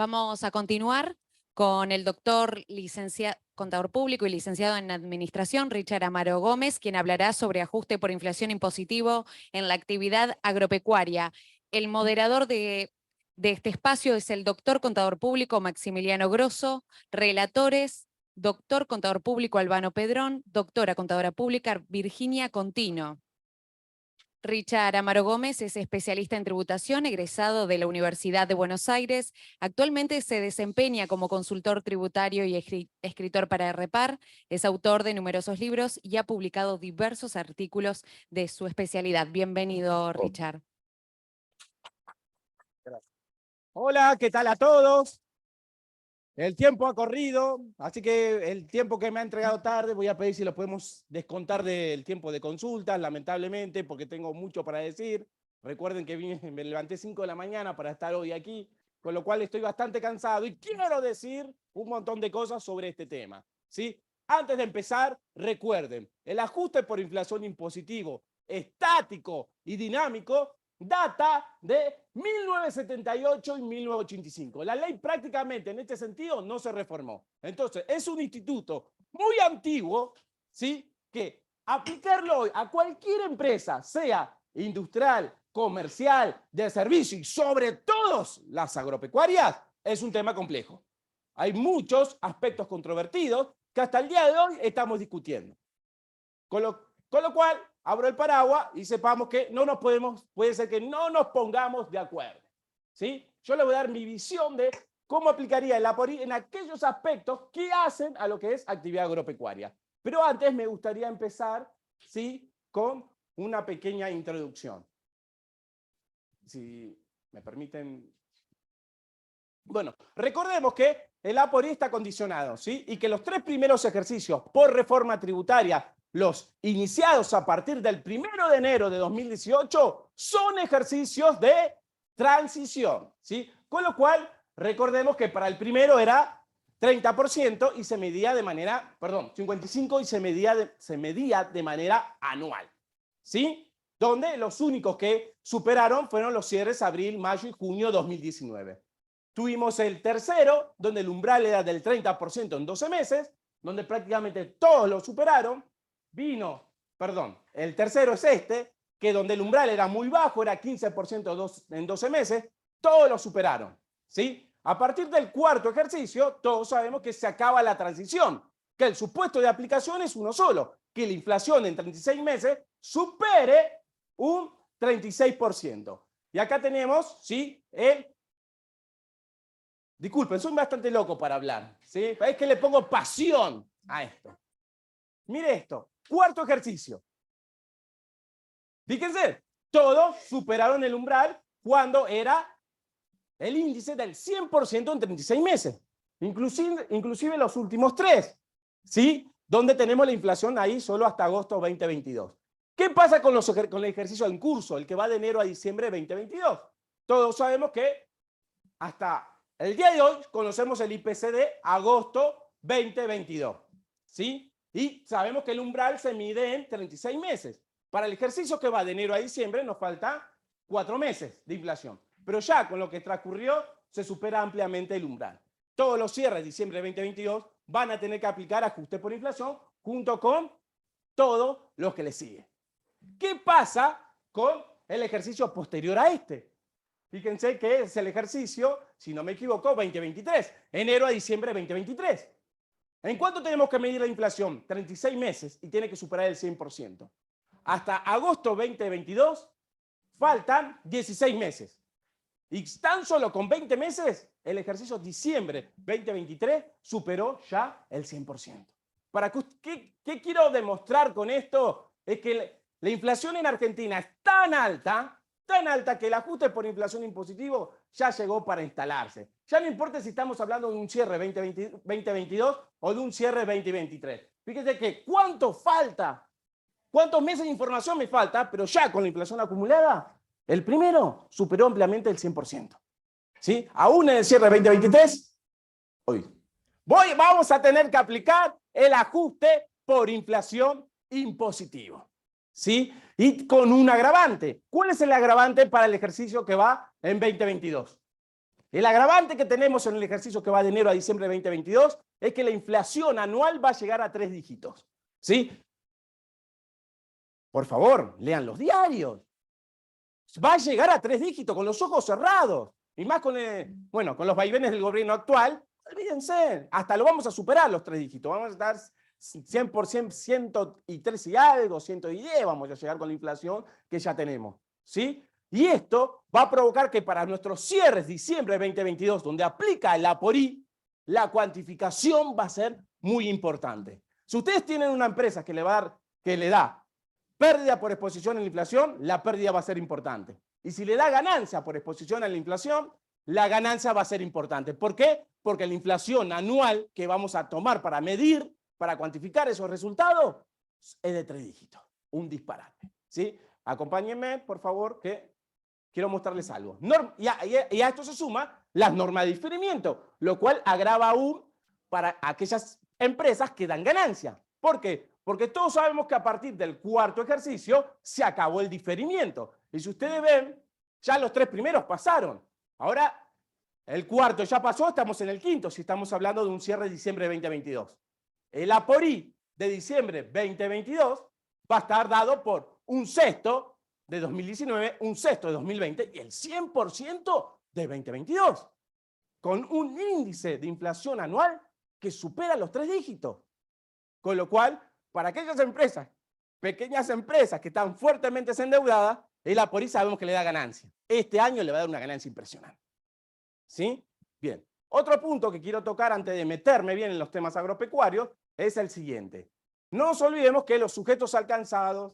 Vamos a continuar con el doctor contador público y licenciado en administración, Richard Amaro Gómez, quien hablará sobre ajuste por inflación impositivo en la actividad agropecuaria. El moderador de este espacio es el doctor contador público Maximiliano Grosso, relatores, doctor contador público Albano Pedrón, doctora contadora pública Virginia Contino. Richard Amaro Gómez es especialista en tributación, egresado de la Universidad de Buenos Aires. Actualmente se desempeña como consultor tributario y escritor para REPAR. Es autor de numerosos libros y ha publicado diversos artículos de su especialidad. Bienvenido, Richard. Gracias. Hola, ¿qué tal a todos? El tiempo ha corrido, así que el tiempo que me ha entregado tarde voy a pedir si lo podemos descontar del tiempo de consultas, lamentablemente, porque tengo mucho para decir. Recuerden que me levanté 5 de la mañana para estar hoy aquí, con lo cual estoy bastante cansado y quiero decir un montón de cosas sobre este tema, ¿sí? Antes de empezar, recuerden, el ajuste por inflación impositivo estático y dinámico data de 1978 y 1985. La ley prácticamente en este sentido no se reformó. Entonces, es un instituto muy antiguo, ¿sí? Que aplicarlo hoy a cualquier empresa, sea industrial, comercial, de servicio y sobre todo las agropecuarias, es un tema complejo. Hay muchos aspectos controvertidos que hasta el día de hoy estamos discutiendo. Con lo cual, abro el paraguas y sepamos que puede ser que no nos pongamos de acuerdo, ¿sí? Yo le voy a dar mi visión de cómo aplicaría el APORI en aquellos aspectos que hacen a lo que es actividad agropecuaria. Pero antes me gustaría empezar, ¿sí?, con una pequeña introducción. Si me permiten. Bueno, recordemos que el APORI está condicionado, ¿sí? Y que los 3 primeros ejercicios por reforma tributaria, los iniciados a partir del 1 de enero de 2018, son ejercicios de transición, ¿sí? Con lo cual, recordemos que para el primero era 30% y se medía de manera, 55% y se medía de manera anual, ¿sí? Donde los únicos que superaron fueron los cierres abril, mayo y junio de 2019. Tuvimos el tercero, donde el umbral era del 30% en 12 meses, donde prácticamente todos lo superaron. El tercero es este, que donde el umbral era muy bajo, era 15% en 12 meses, todos lo superaron, ¿sí? A partir del cuarto ejercicio, todos sabemos que se acaba la transición, que el supuesto de aplicación es uno solo, que la inflación en 36 meses supere un 36%. Y acá tenemos, ¿sí?, disculpen, soy bastante loco para hablar, ¿sí? Es que le pongo pasión a esto. Mire esto, cuarto ejercicio. Fíjense, todos superaron el umbral cuando era el índice del 100% en 36 meses. Inclusive los últimos 3, ¿sí? Donde tenemos la inflación ahí solo hasta agosto 2022. ¿Qué pasa con el ejercicio en curso, el que va de enero a diciembre 2022? Todos sabemos que hasta el día de hoy conocemos el IPC de agosto 2022, ¿sí? Y sabemos que el umbral se mide en 36 meses. Para el ejercicio que va de enero a diciembre nos falta 4 meses de inflación. Pero ya con lo que transcurrió se supera ampliamente el umbral. Todos los cierres de diciembre de 2022 van a tener que aplicar ajuste por inflación junto con todos los que le siguen. ¿Qué pasa con el ejercicio posterior a este? Fíjense que es el ejercicio, si no me equivoco, 2023, enero a diciembre 2023. ¿En cuánto tenemos que medir la inflación? 36 meses y tiene que superar el 100%. Hasta agosto 2022 faltan 16 meses. Y tan solo con 20 meses, el ejercicio diciembre 2023 superó ya el 100%. ¿Qué quiero demostrar con esto? Es que la inflación en Argentina es tan alta que el ajuste por inflación impositivo ya llegó para instalarse. Ya no importa si estamos hablando de un cierre 2022 o de un cierre 2023. Fíjense que cuánto falta, cuántos meses de información me falta, pero ya con la inflación acumulada, el primero superó ampliamente el 100%. ¿Sí? Aún en el cierre 2023, vamos a tener que aplicar el ajuste por inflación impositivo, ¿sí? Y con un agravante. ¿Cuál es el agravante para el ejercicio que va en 2022? El agravante que tenemos en el ejercicio que va de enero a diciembre de 2022 es que la inflación anual va a llegar a 3 dígitos. ¿Sí? Por favor, lean los diarios. Va a llegar a 3 dígitos con los ojos cerrados. Y más con, bueno, con los vaivenes del gobierno actual, olvídense, hasta lo vamos a superar los 3 dígitos. Vamos a estar 100%, 103 y algo, 110 vamos a llegar con la inflación que ya tenemos. ¿Sí? Y esto va a provocar que para nuestros cierres de diciembre de 2022, donde aplica el APORI, la cuantificación va a ser muy importante. Si ustedes tienen una empresa que le da pérdida por exposición a la inflación, la pérdida va a ser importante. Y si le da ganancia por exposición a la inflación, la ganancia va a ser importante. ¿Por qué? Porque la inflación anual que vamos a tomar para medir, para cuantificar esos resultados, es de 3 dígitos. Un disparate. ¿Sí? Acompáñenme, por favor, que quiero mostrarles algo. Y a esto se suma las normas de diferimiento, lo cual agrava aún para aquellas empresas que dan ganancia. ¿Por qué? Porque todos sabemos que a partir del cuarto ejercicio se acabó el diferimiento. Y si ustedes ven, ya los 3 primeros pasaron. Ahora, el cuarto ya pasó, estamos en el quinto, si estamos hablando de un cierre de diciembre de 2022. El APORI de diciembre 2022 va a estar dado por un sexto de 2019, un sexto de 2020 y el 100% de 2022. Con un índice de inflación anual que supera los 3 dígitos. Con lo cual, para aquellas empresas, pequeñas empresas que están fuertemente endeudadas, el APORI sabemos que le da ganancia. Este año le va a dar una ganancia impresionante. ¿Sí? Bien. Otro punto que quiero tocar antes de meterme bien en los temas agropecuarios es el siguiente. No nos olvidemos que los sujetos alcanzados,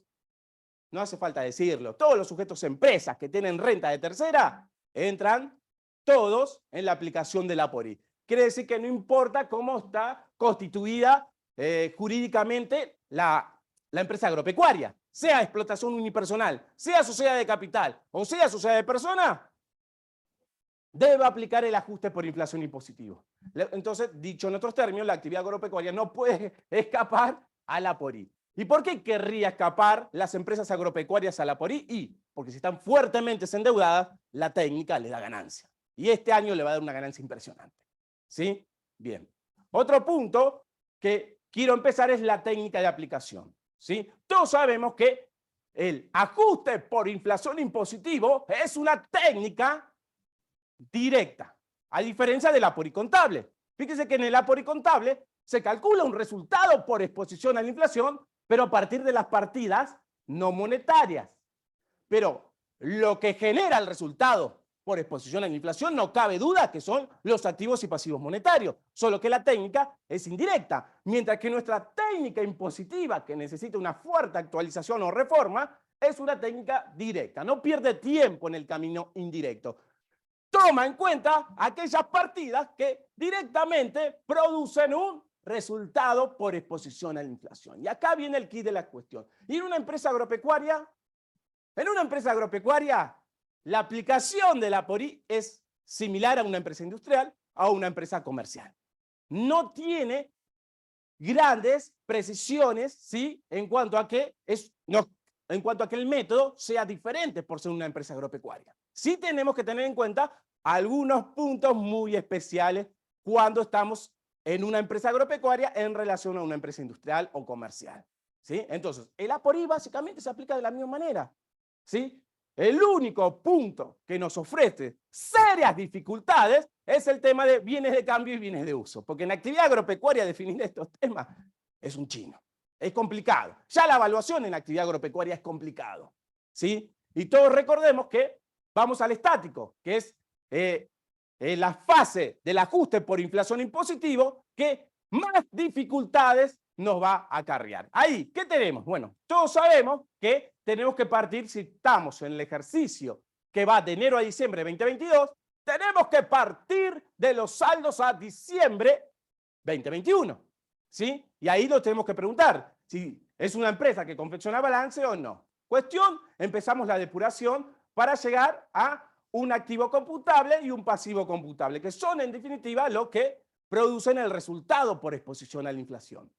no hace falta decirlo, todos los sujetos empresas que tienen renta de tercera, entran todos en la aplicación del APORI. Quiere decir que no importa cómo está constituida jurídicamente la empresa agropecuaria, sea explotación unipersonal, sea sociedad de capital o sea sociedad de personas, debe aplicar el ajuste por inflación impositivo. Entonces, dicho en otros términos, la actividad agropecuaria no puede escapar al APORI. ¿Y por qué querría escapar las empresas agropecuarias al APORI? Porque si están fuertemente endeudadas, la técnica le da ganancia. Y este año le va a dar una ganancia impresionante. ¿Sí? Bien. Otro punto que quiero empezar es la técnica de aplicación. ¿Sí? Todos sabemos que el ajuste por inflación impositivo es una técnica directa, a diferencia del APORI contable. Fíjese que en el APORI contable se calcula un resultado por exposición a la inflación, pero a partir de las partidas no monetarias. Pero lo que genera el resultado por exposición a la inflación no cabe duda que son los activos y pasivos monetarios, solo que la técnica es indirecta, mientras que nuestra técnica impositiva, que necesita una fuerte actualización o reforma, es una técnica directa, no pierde tiempo en el camino indirecto. Toma en cuenta aquellas partidas que directamente producen un resultado por exposición a la inflación. Y acá viene el quid de la cuestión. Y en una empresa agropecuaria, la aplicación del APORI es similar a una empresa industrial o a una empresa comercial. No tiene grandes precisiones, ¿sí? en cuanto a que el método sea diferente por ser una empresa agropecuaria. Sí tenemos que tener en cuenta algunos puntos muy especiales cuando estamos en una empresa agropecuaria en relación a una empresa industrial o comercial. ¿Sí? Entonces, el APORI básicamente se aplica de la misma manera. ¿Sí? El único punto que nos ofrece serias dificultades es el tema de bienes de cambio y bienes de uso, porque en la actividad agropecuaria definir estos temas es un chino, es complicado. Ya la evaluación en la actividad agropecuaria es complicado. ¿Sí? Y todos recordemos que vamos al estático, que es la fase del ajuste por inflación impositivo que más dificultades nos va a acarrear. Ahí, ¿qué tenemos? Bueno, todos sabemos que tenemos que partir, si estamos en el ejercicio que va de enero a diciembre de 2022, tenemos que partir de los saldos a diciembre 2021. ¿Sí? Y ahí nos tenemos que preguntar si es una empresa que confecciona balance o no. Cuestión, empezamos la depuración para llegar a un activo computable y un pasivo computable, que son en definitiva lo que producen el resultado por exposición a la inflación.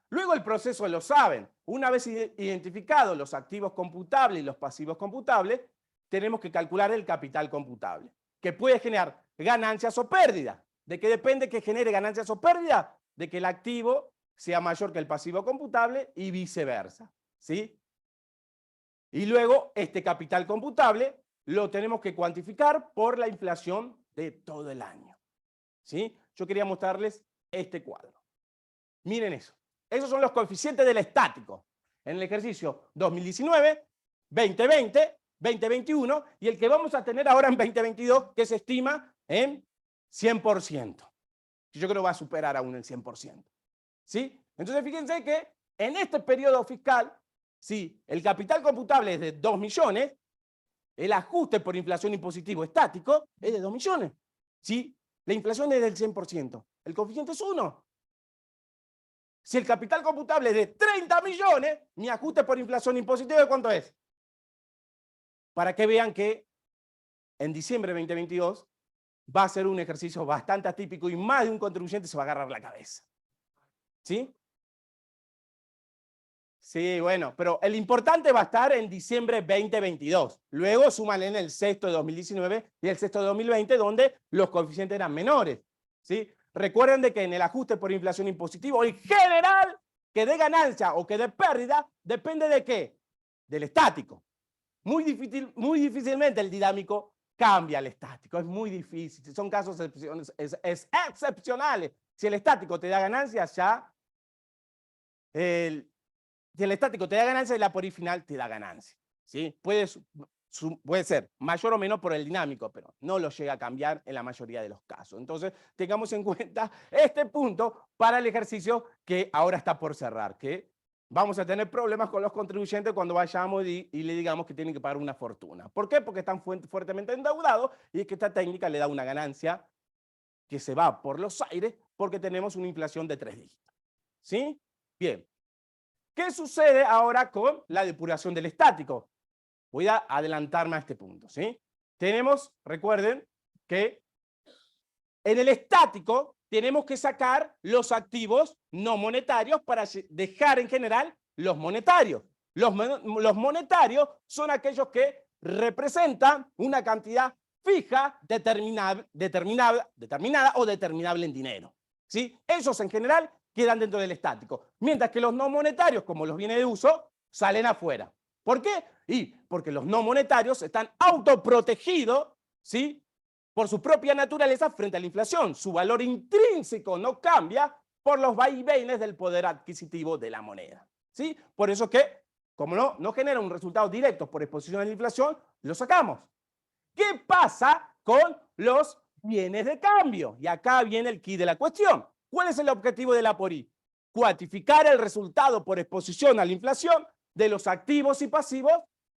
Luego el proceso lo saben. Una vez identificados los activos computables y los pasivos computables, tenemos que calcular el capital computable. que puede generar ganancias o pérdidas. ¿De qué depende que genere ganancias o pérdidas? De que el activo sea mayor que el pasivo computable y viceversa, ¿sí? Y luego este capital computable lo tenemos que cuantificar por la inflación de todo el año, ¿sí? Yo quería mostrarles este cuadro. Miren eso. Esos son los coeficientes del estático en el ejercicio 2019, 2020, 2021 y el que vamos a tener ahora en 2022 que se estima en 100%. Yo creo que va a superar aún el 100%. ¿Sí? Entonces fíjense que en este periodo fiscal, si el capital computable es de 2 millones, el ajuste por inflación impositivo estático es de 2 millones. ¿Sí? La inflación es del 100%. El coeficiente es 1. Si el capital computable es de 30 millones, mi ajuste por inflación impositiva, ¿de cuánto es? Para que vean que en diciembre de 2022 va a ser un ejercicio bastante atípico y más de un contribuyente se va a agarrar la cabeza. ¿Sí? Sí, bueno, pero el importante va a estar en diciembre 2022. Luego súmale en el sexto de 2019 y el sexto de 2020, donde los coeficientes eran menores. ¿Sí? Recuerden de que en el ajuste por inflación impositivo, en general, que de ganancia o que de pérdida, depende de qué? Del estático. Muy difícilmente el dinámico cambia al estático. Es muy difícil. Son casos excepcionales. Si el estático te da ganancias, ya si el estático te da ganancia, el APORI final te da ganancia. ¿Sí? Puede ser mayor o menor por el dinámico, pero no lo llega a cambiar en la mayoría de los casos. Entonces, tengamos en cuenta este punto para el ejercicio que ahora está por cerrar, que vamos a tener problemas con los contribuyentes cuando vayamos y le digamos que tienen que pagar una fortuna. ¿Por qué? Porque están fuertemente endeudados y es que esta técnica le da una ganancia que se va por los aires porque tenemos una inflación de 3 dígitos. ¿Sí? Bien. ¿Qué sucede ahora con la depuración del estático? Voy a adelantarme a este punto, ¿sí? Tenemos, recuerden, que en el estático tenemos que sacar los activos no monetarios para dejar en general los monetarios. Los monetarios son aquellos que representan una cantidad fija, determinada o determinable en dinero, ¿sí? Esos en general quedan dentro del estático, mientras que los no monetarios, como los bienes de uso, salen afuera. ¿Por qué? Porque los no monetarios están autoprotegidos, ¿sí?, por su propia naturaleza frente a la inflación. Su valor intrínseco no cambia por los vaivenes del poder adquisitivo de la moneda, ¿sí? Por eso que, como no genera un resultado directo por exposición a la inflación, lo sacamos. ¿Qué pasa con los bienes de cambio? Y acá viene el quid de la cuestión. ¿Cuál es el objetivo de la APORI? Cuantificar el resultado por exposición a la inflación de los activos y pasivos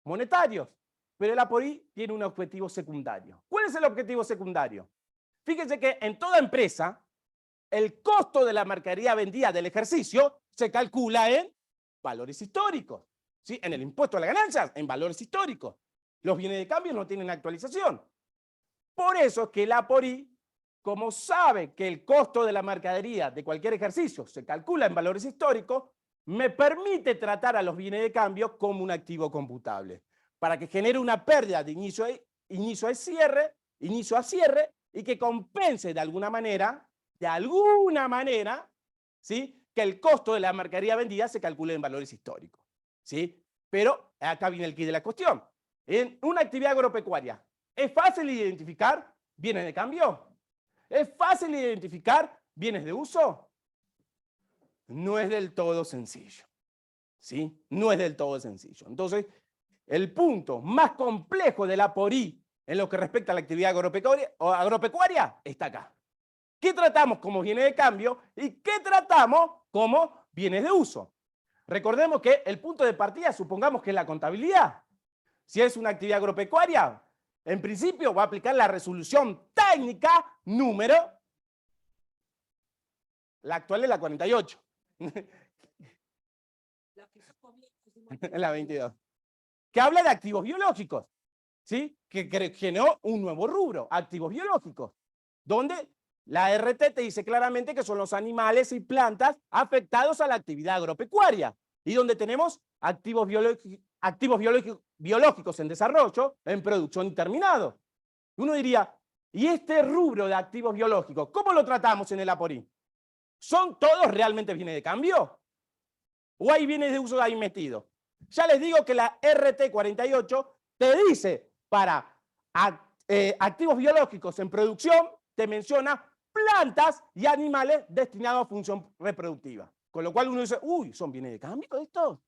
monetarios. Pero el APORI tiene un objetivo secundario. ¿Cuál es el objetivo secundario? Fíjense que en toda empresa, el costo de la mercadería vendida del ejercicio se calcula en valores históricos, ¿sí? En el impuesto a las ganancias, en valores históricos. Los bienes de cambio no tienen actualización. Por eso es que el APORI, como sabe que el costo de la mercadería de cualquier ejercicio se calcula en valores históricos, me permite tratar a los bienes de cambio como un activo computable, para que genere una pérdida de inicio a cierre, y que compense de alguna manera, ¿sí?, que el costo de la mercadería vendida se calcule en valores históricos, ¿sí? Pero acá viene el quid de la cuestión. En una actividad agropecuaria, ¿es fácil identificar bienes de cambio? ¿Es fácil identificar bienes de uso? No es del todo sencillo, ¿sí? No es del todo sencillo. Entonces, el punto más complejo de la APORI en lo que respecta a la actividad agropecuaria está acá. ¿Qué tratamos como bienes de cambio y qué tratamos como bienes de uso? Recordemos que el punto de partida, supongamos que es la contabilidad. Si es una actividad agropecuaria, en principio va a aplicar la resolución técnica número, la actual es la 48. La 22. Que habla de activos biológicos, ¿sí? Que generó un nuevo rubro, activos biológicos, donde la RT te dice claramente que son los animales y plantas afectados a la actividad agropecuaria y donde tenemos activos biológicos en desarrollo, en producción y terminado. Uno diría, Y este rubro de activos biológicos, ¿cómo lo tratamos en el APORI? ¿Son todos realmente bienes de cambio? ¿O hay bienes de uso ahí metidos? Ya les digo que la RT 48 te dice para activos biológicos en producción, te menciona plantas y animales destinados a función reproductiva. Con lo cual uno dice, uy, ¿son bienes de cambio estos?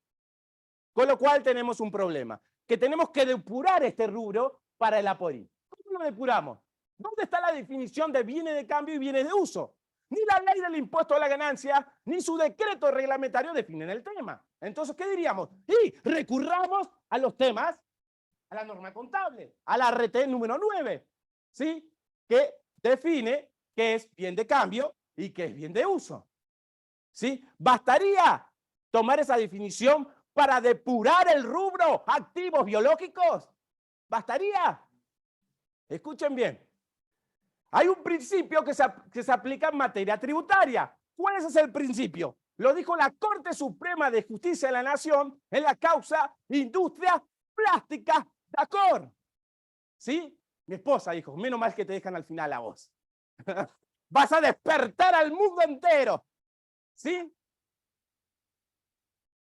Con lo cual tenemos un problema, que tenemos que depurar este rubro para el APORI. ¿Cómo lo depuramos? ¿Dónde está la definición de bienes de cambio y bienes de uso? Ni la ley del impuesto a la ganancia, ni su decreto reglamentario definen el tema. Entonces, ¿qué diríamos? Y recurramos a los temas, a la norma contable, a la RT número 9, ¿sí? Que define qué es bien de cambio y qué es bien de uso. ¿Sí? ¿Bastaría tomar esa definición para depurar el rubro activos biológicos? ¿Bastaría? Escuchen bien. Hay un principio que se aplica en materia tributaria. ¿Cuál es ese principio? Lo dijo la Corte Suprema de Justicia de la Nación en la causa Industria Plástica Dacor. ¿Sí? Mi esposa dijo, menos mal que te dejan al final a vos. Vas a despertar al mundo entero. ¿Sí?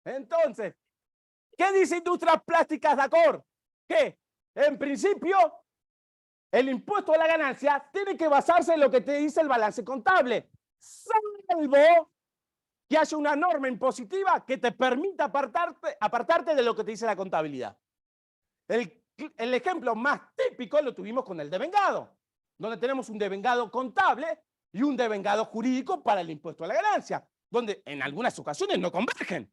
Entonces, ¿qué dice Industrias Plásticas Dacor? Que, en principio, el impuesto a la ganancia tiene que basarse en lo que te dice el balance contable, salvo que haya una norma impositiva que te permita apartarte de lo que te dice la contabilidad. El ejemplo más típico lo tuvimos con el devengado, donde tenemos un devengado contable y un devengado jurídico para el impuesto a la ganancia, donde en algunas ocasiones no convergen.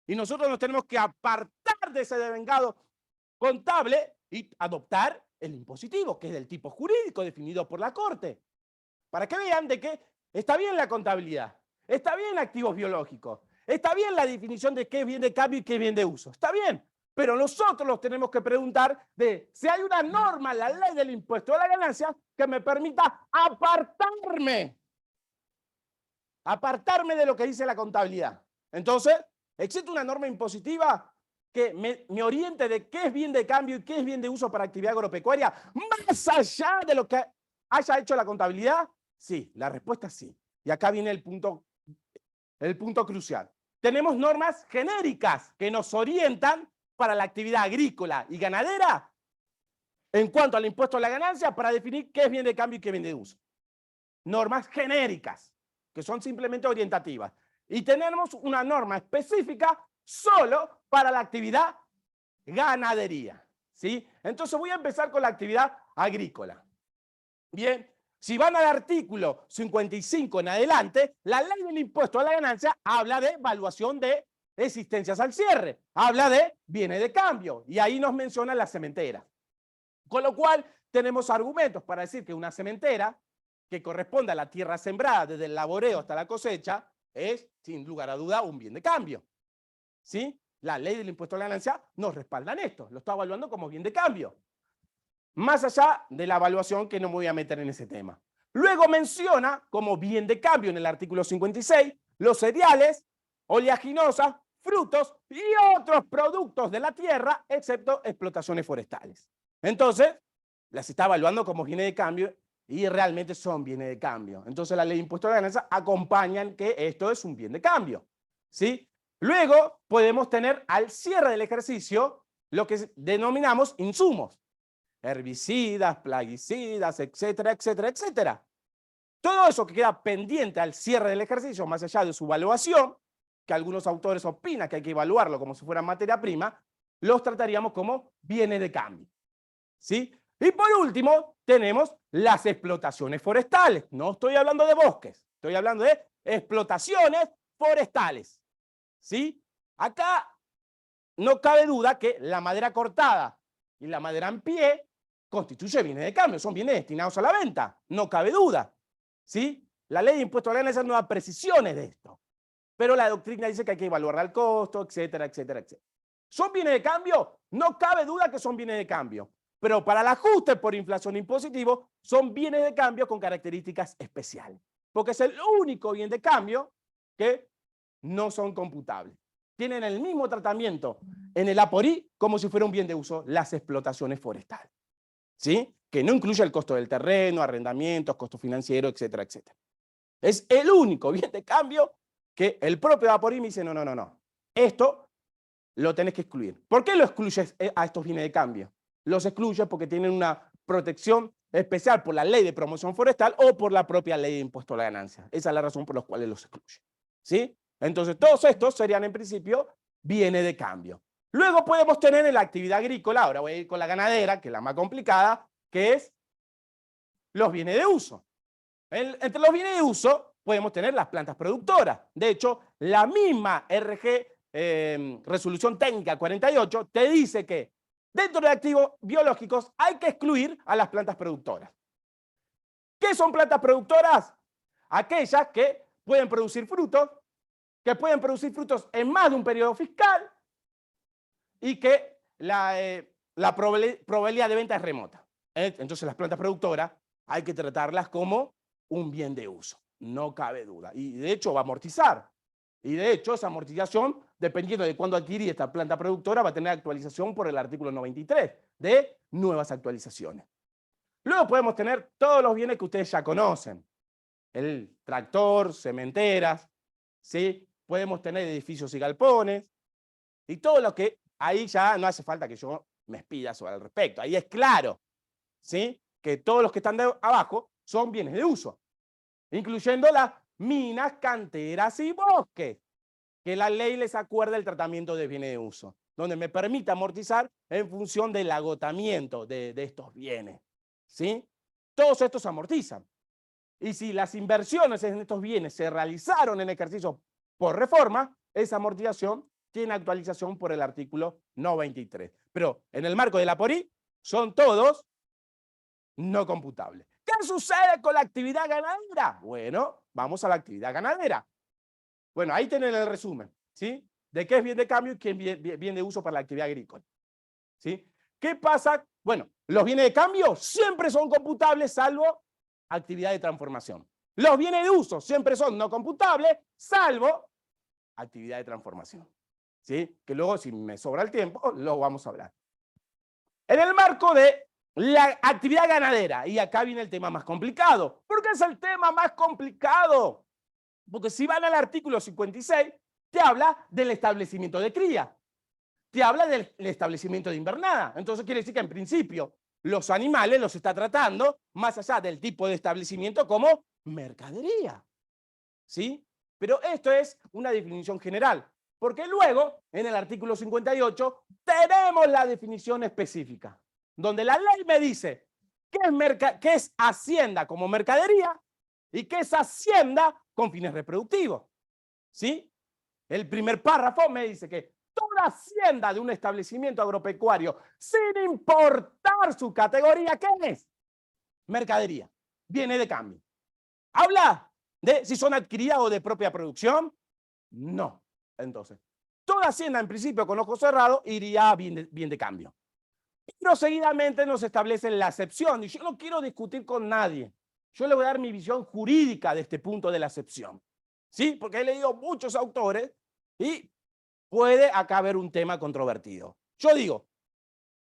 Y nosotros nos tenemos que apartar de ese devengado contable y adoptar el impositivo, que es del tipo jurídico definido por la Corte. Para que vean de que está bien la contabilidad, está bien activos biológicos, está bien la definición de qué es bien de cambio y qué es bien de uso, está bien. Pero nosotros nos tenemos que preguntar de si hay una norma en la ley del impuesto a la ganancia que me permita apartarme de lo que dice la contabilidad. Entonces, ¿existe una norma impositiva que me oriente de qué es bien de cambio y qué es bien de uso para actividad agropecuaria, más allá de lo que haya hecho la contabilidad? Sí, la respuesta es sí. Y acá viene el punto crucial. Tenemos normas genéricas que nos orientan para la actividad agrícola y ganadera en cuanto al impuesto a la ganancia para definir qué es bien de cambio y qué es bien de uso. Normas genéricas, que son simplemente orientativas. Y tenemos una norma específica solo para la actividad ganadería, ¿sí? Entonces voy a empezar con la actividad agrícola. Bien, si van al artículo 55 en adelante, la ley del impuesto a la ganancia habla de evaluación de existencias al cierre, habla de bienes de cambio, y ahí nos menciona la cementera. Con lo cual, tenemos argumentos para decir que una cementera, que corresponde a la tierra sembrada desde el laboreo hasta la cosecha, es, sin lugar a duda, un bien de cambio. ¿Sí? La ley del impuesto a la ganancia nos respalda en esto, lo está evaluando como bien de cambio. Más allá de la evaluación, que no me voy a meter en ese tema. Luego menciona como bien de cambio en el artículo 56 los cereales, oleaginosas, frutos y otros productos de la tierra, excepto explotaciones forestales. Entonces, las está evaluando como bienes de cambio y realmente son bienes de cambio. Entonces, la ley de impuesto a la ganancia acompañan que esto es un bien de cambio. ¿Sí? Luego, podemos tener al cierre del ejercicio lo que denominamos insumos. Herbicidas, plaguicidas, etcétera, etcétera, etcétera. Todo eso que queda pendiente al cierre del ejercicio, más allá de su evaluación, que algunos autores opinan que hay que evaluarlo como si fuera materia prima, los trataríamos como bienes de cambio. ¿Sí? Y por último, tenemos las explotaciones forestales. No estoy hablando de bosques, estoy hablando de explotaciones forestales. ¿Sí? Acá no cabe duda que la madera cortada y la madera en pie constituye bienes de cambio, son bienes destinados a la venta, no cabe duda. ¿Sí? La ley de impuesto a la ganancia no da precisiones de esto, pero la doctrina dice que hay que evaluar el costo, etcétera, etcétera, etcétera. ¿Son bienes de cambio? No cabe duda que son bienes de cambio, pero para el ajuste por inflación impositivo son bienes de cambio con características especiales, porque es el único bien de cambio que no son computables. Tienen el mismo tratamiento en el APORI como si fuera un bien de uso, las explotaciones forestales. ¿Sí? que no incluye el costo del terreno, arrendamientos, costo financiero, etcétera, etcétera. Es el único bien de cambio que el propio Vaporim dice, no, no, no, no. Esto lo tenés que excluir. ¿Por qué lo excluyes a estos bienes de cambio? Los excluyes porque tienen una protección especial por la ley de promoción forestal o por la propia ley de impuesto a la ganancia. Esa es la razón por la cual los excluye. ¿Sí? Entonces, todos estos serían en principio bienes de cambio. Luego podemos tener en la actividad agrícola, ahora voy a ir con la ganadera, que es la más complicada, que es los bienes de uso. Entre los bienes de uso podemos tener las plantas productoras. De hecho, la misma Resolución Técnica 48 te dice que dentro de activos biológicos hay que excluir a las plantas productoras. ¿Qué son plantas productoras? Aquellas que pueden producir frutos, en más de un periodo fiscal y que la probabilidad de venta es remota. Entonces las plantas productoras hay que tratarlas como un bien de uso, no cabe duda. Y de hecho va a amortizar. Y de hecho esa amortización, dependiendo de cuándo adquirí esta planta productora, va a tener actualización por el artículo 93 de nuevas actualizaciones. Luego podemos tener todos los bienes que ustedes ya conocen. El tractor, cementeras, ¿sí? Podemos tener edificios y galpones. Y todo lo que ahí ya no hace falta que yo me expida sobre el respecto. Ahí es claro, ¿sí? Que todos los que están abajo son bienes de uso, incluyendo las minas, canteras y bosques, que la ley les acuerda el tratamiento de bienes de uso, donde me permite amortizar en función del agotamiento de estos bienes, ¿sí? Todos estos amortizan. Y si las inversiones en estos bienes se realizaron en ejercicio por reforma, esa amortización tiene actualización por el artículo 93. Pero en el marco de la PORI son todos no computables. ¿Qué sucede con la actividad ganadera? Bueno, vamos a la actividad ganadera. Bueno, ahí tienen el resumen, ¿sí? De qué es bien de cambio y qué es bien de uso para la actividad agrícola, ¿sí? ¿Qué pasa? Bueno, los bienes de cambio siempre son computables salvo actividad de transformación. Los bienes de uso siempre son no computables salvo actividad de transformación, ¿sí? Que luego, si me sobra el tiempo, lo vamos a hablar. En el marco de la actividad ganadera, y acá viene el tema más complicado. ¿Por qué es el tema más complicado? Porque si van al artículo 56, te habla del establecimiento de cría, te habla del establecimiento de invernada. Entonces quiere decir que en principio los animales los está tratando, más allá del tipo de establecimiento, como mercadería, ¿sí? Pero esto es una definición general, porque luego, en el artículo 58, tenemos la definición específica, donde la ley me dice qué es hacienda como mercadería y qué es hacienda con fines reproductivos, ¿sí? El primer párrafo me dice que toda hacienda de un establecimiento agropecuario, sin importar su categoría, ¿qué es? Mercadería, viene de cambio. ¿Habla de si son adquiridas o de propia producción? No. Entonces, toda hacienda en principio con ojos cerrados iría a bien de cambio. Pero seguidamente nos establecen la excepción y yo no quiero discutir con nadie. Yo le voy a dar mi visión jurídica de este punto de la excepción, ¿sí? Porque he leído muchos autores y puede acá haber un tema controvertido. Yo digo,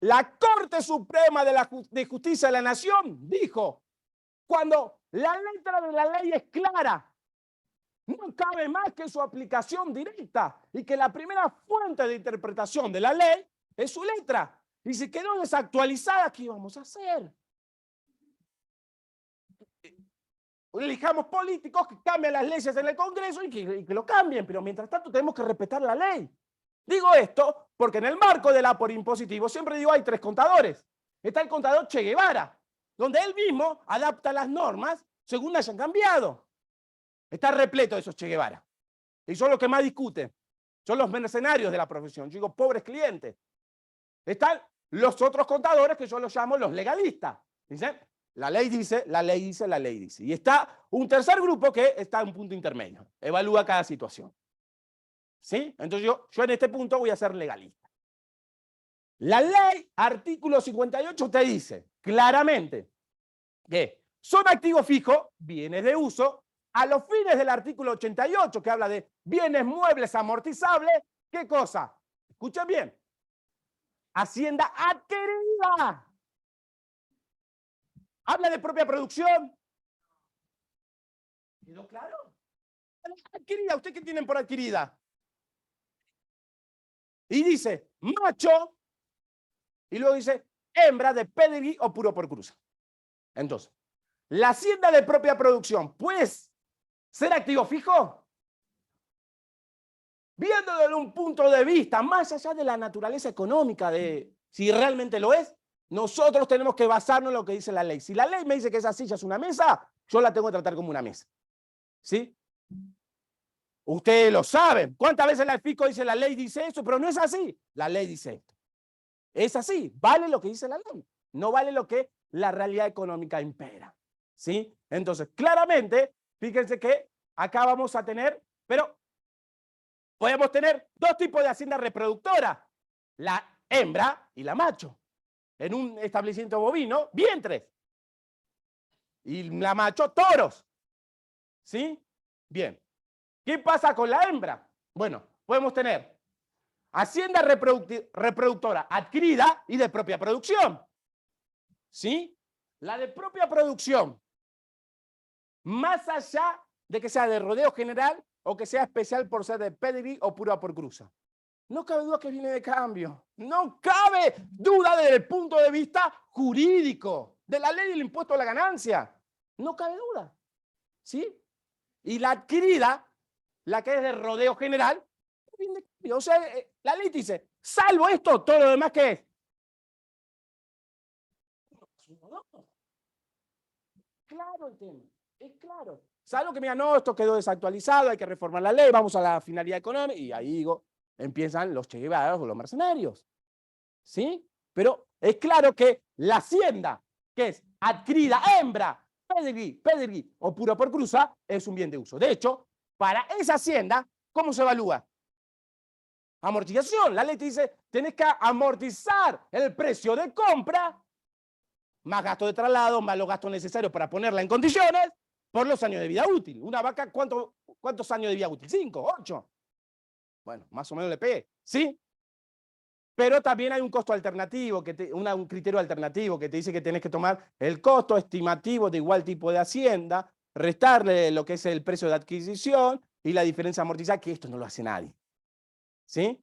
la Corte Suprema de Justicia de la Nación dijo, cuando la letra de la ley es clara, no cabe más que su aplicación directa y que la primera fuente de interpretación de la ley es su letra. Y si quedó desactualizada, ¿qué vamos a hacer? Elijamos políticos que cambien las leyes en el Congreso y que lo cambien, pero mientras tanto tenemos que respetar la ley. Digo esto porque en el marco del por impositivo siempre digo hay tres contadores. Está el contador Che Guevara, donde él mismo adapta las normas según hayan cambiado. Está repleto de esos Che Guevara. Y son los que más discuten. Son los mercenarios de la profesión. Yo digo, pobres clientes. Están los otros contadores que yo los llamo los legalistas. Dicen, la ley dice, la ley dice, la ley dice. Y está un tercer grupo que está en un punto intermedio. Evalúa cada situación. ¿Sí? Entonces yo en este punto voy a ser legalista. La ley, artículo 58, te dice claramente que son activos fijos, bienes de uso, a los fines del artículo 88, que habla de bienes muebles amortizables, ¿qué cosa? Escuchen bien. Hacienda adquirida. ¿Habla de propia producción? ¿Quedó claro? Adquirida, ¿usted qué tienen por adquirida? Y dice macho, y luego dice hembra de pedigree o puro por cruza. Entonces, la hacienda de propia producción, ¿puede ser activo fijo? Viéndolo desde un punto de vista más allá de la naturaleza económica de si realmente lo es, nosotros tenemos que basarnos en lo que dice la ley. Si la ley me dice que esa silla es una mesa, yo la tengo que tratar como una mesa. ¿Sí? Ustedes lo saben. ¿Cuántas veces la FICO dice la ley dice eso? Pero no es así. La ley dice esto. Es así. Vale lo que dice la ley. No vale lo que la realidad económica impera. ¿Sí? Entonces, claramente, fíjense que acá vamos a tener, pero podemos tener dos tipos de hacienda reproductora. La hembra y la macho. En un establecimiento bovino, vientres. Y la macho, toros. ¿Sí? Bien. ¿Qué pasa con la hembra? Bueno, podemos tener hacienda reproductora adquirida y de propia producción. ¿Sí? La de propia producción, más allá de que sea de rodeo general o que sea especial por ser de pedigree o pura por cruza. No cabe duda que viene de cambio. No cabe duda desde el punto de vista jurídico, de la ley del impuesto a la ganancia. No cabe duda. ¿Sí? Y la adquirida, la que es de rodeo general, viene de cambio. O sea, la ley dice, salvo esto, todo lo demás que es. Claro el tema, es claro. Salvo que me digan, no, esto quedó desactualizado, hay que reformar la ley, vamos a la finalidad económica, y ahí digo, empiezan los Che Guevara o los mercenarios. ¿Sí? Pero es claro que la hacienda, que es adquirida hembra, pedigree o pura por cruza, es un bien de uso. De hecho, para esa hacienda, ¿cómo se evalúa? Amortización. La ley te dice, tenés que amortizar el precio de compra, más gasto de traslado, más los gastos necesarios para ponerla en condiciones, por los años de vida útil. Una vaca, ¿cuántos años de vida útil? 5, 8. Bueno, más o menos le pegué. ¿Sí? Pero también hay un costo alternativo, un criterio alternativo que te dice que tenés que tomar el costo estimativo de igual tipo de hacienda, restarle lo que es el precio de adquisición y la diferencia amortizada, que esto no lo hace nadie. ¿Sí?